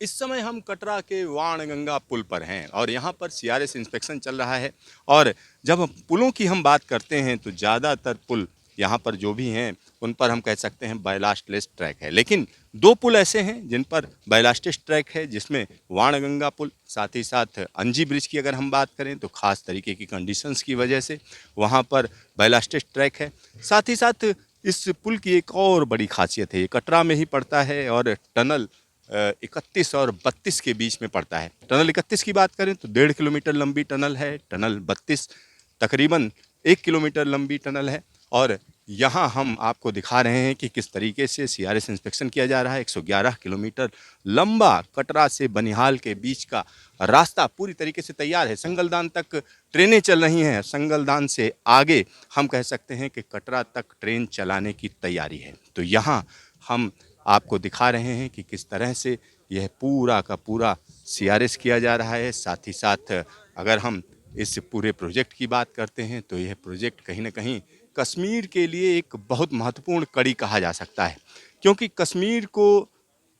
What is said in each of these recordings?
इस समय हम कटरा के वाणगंगा पुल पर हैं और यहाँ पर सीआरएस इंस्पेक्शन चल रहा है। और जब पुलों की हम बात करते हैं तो ज़्यादातर पुल यहाँ पर जो भी हैं उन पर हम कह सकते हैं बैलास्टलेस ट्रैक है, लेकिन दो पुल ऐसे हैं जिन पर बैलास्टिक ट्रैक है, जिसमें वाणगंगा पुल, साथ ही साथ अंजी ब्रिज की अगर हम बात करें तो खास तरीके की कंडीशंस की वजह से वहाँ पर बैलास्टिक ट्रैक है। साथ ही साथ इस पुल की एक और बड़ी खासियत है, ये कटरा में ही पड़ता है और टनल 31 और 32 के बीच में पड़ता है। टनल 31 की बात करें तो 1.5 किलोमीटर लंबी टनल है, टनल 32 तकरीबन 1 किलोमीटर लंबी टनल है। और यहाँ हम आपको दिखा रहे हैं कि किस तरीके से सीआरएस इंस्पेक्शन किया जा रहा है। 111 किलोमीटर लंबा कटरा से बनिहाल के बीच का रास्ता पूरी तरीके से तैयार है। संगलदान तक ट्रेनें चल रही हैं, संगलदान से आगे हम कह सकते हैं कि कटरा तक ट्रेन चलाने की तैयारी है। तो यहाँ हम आपको दिखा रहे हैं कि किस तरह से यह पूरा का पूरा सीआरएस किया जा रहा है। साथ ही साथ अगर हम इस पूरे प्रोजेक्ट की बात करते हैं तो यह प्रोजेक्ट कहीं ना कहीं कश्मीर के लिए एक बहुत महत्वपूर्ण कड़ी कहा जा सकता है, क्योंकि कश्मीर को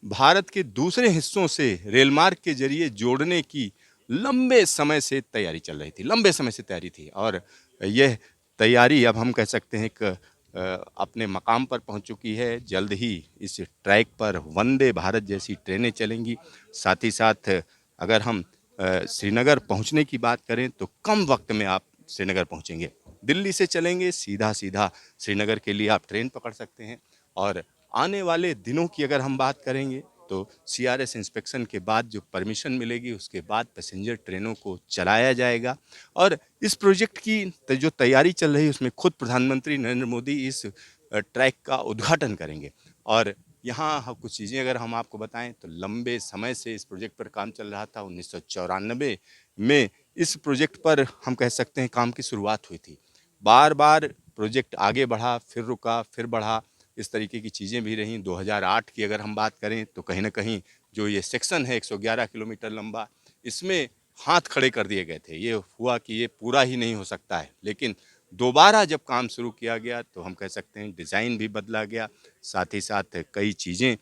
भारत के दूसरे हिस्सों से रेल मार्ग के जरिए जोड़ने की लंबे समय से तैयारी चल रही थी, लंबे समय से तैयारी थी। और यह तैयारी अब हम कह सकते हैं कि अपने मकाम पर पहुंच चुकी है। जल्द ही इस ट्रैक पर वंदे भारत जैसी ट्रेनें चलेंगी। साथ ही साथ अगर हम श्रीनगर पहुंचने की बात करें तो कम वक्त में आप श्रीनगर पहुंचेंगे। दिल्ली से चलेंगे सीधा सीधा श्रीनगर के लिए आप ट्रेन पकड़ सकते हैं। और आने वाले दिनों की अगर हम बात करेंगे तो सीआरएस इंस्पेक्शन के बाद जो परमिशन मिलेगी उसके बाद पैसेंजर ट्रेनों को चलाया जाएगा। और इस प्रोजेक्ट की जो तैयारी चल रही है उसमें खुद प्रधानमंत्री नरेंद्र मोदी इस ट्रैक का उद्घाटन करेंगे। और यहाँ कुछ चीज़ें अगर हम आपको बताएं तो लंबे समय से इस प्रोजेक्ट पर काम चल रहा था। 1994 में इस प्रोजेक्ट पर हम कह सकते हैं काम की शुरुआत हुई थी। बार बार प्रोजेक्ट आगे बढ़ा, फिर रुका, फिर बढ़ा, इस तरीके की चीज़ें भी रहीं। 2008 की अगर हम बात करें तो कहीं ना कहीं जो ये सेक्शन है 111 किलोमीटर लंबा, इसमें हाथ खड़े कर दिए गए थे। ये हुआ कि ये पूरा ही नहीं हो सकता है, लेकिन दोबारा जब काम शुरू किया गया तो हम कह सकते हैं डिज़ाइन भी बदला गया, साथ ही साथ कई चीज़ें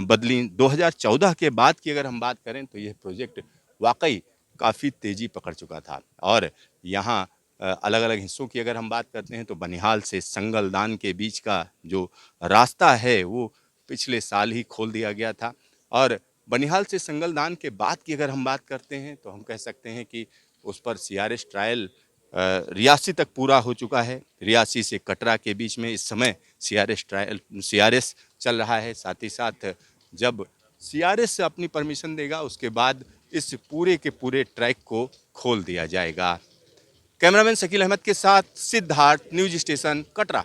बदली। 2014 के बाद की अगर हम बात करें तो यह प्रोजेक्ट वाकई काफ़ी तेज़ी पकड़ चुका था। और यहाँ अलग अलग हिस्सों की अगर हम बात करते हैं तो बनिहाल से संगलदान के बीच का जो रास्ता है वो पिछले साल ही खोल दिया गया था। और बनिहाल से संगलदान के बाद की अगर हम बात करते हैं तो हम कह सकते हैं कि उस पर सीआरएस ट्रायल रियासी तक पूरा हो चुका है। रियासी से कटरा के बीच में इस समय सीआरएस चल रहा है। साथ ही साथ जब सीआरएस अपनी परमिशन देगा उसके बाद इस पूरे के पूरे ट्रैक को खोल दिया जाएगा। कैमरामैन शकील अहमद के साथ सिद्धार्थ, न्यूज स्टेशन, कटरा।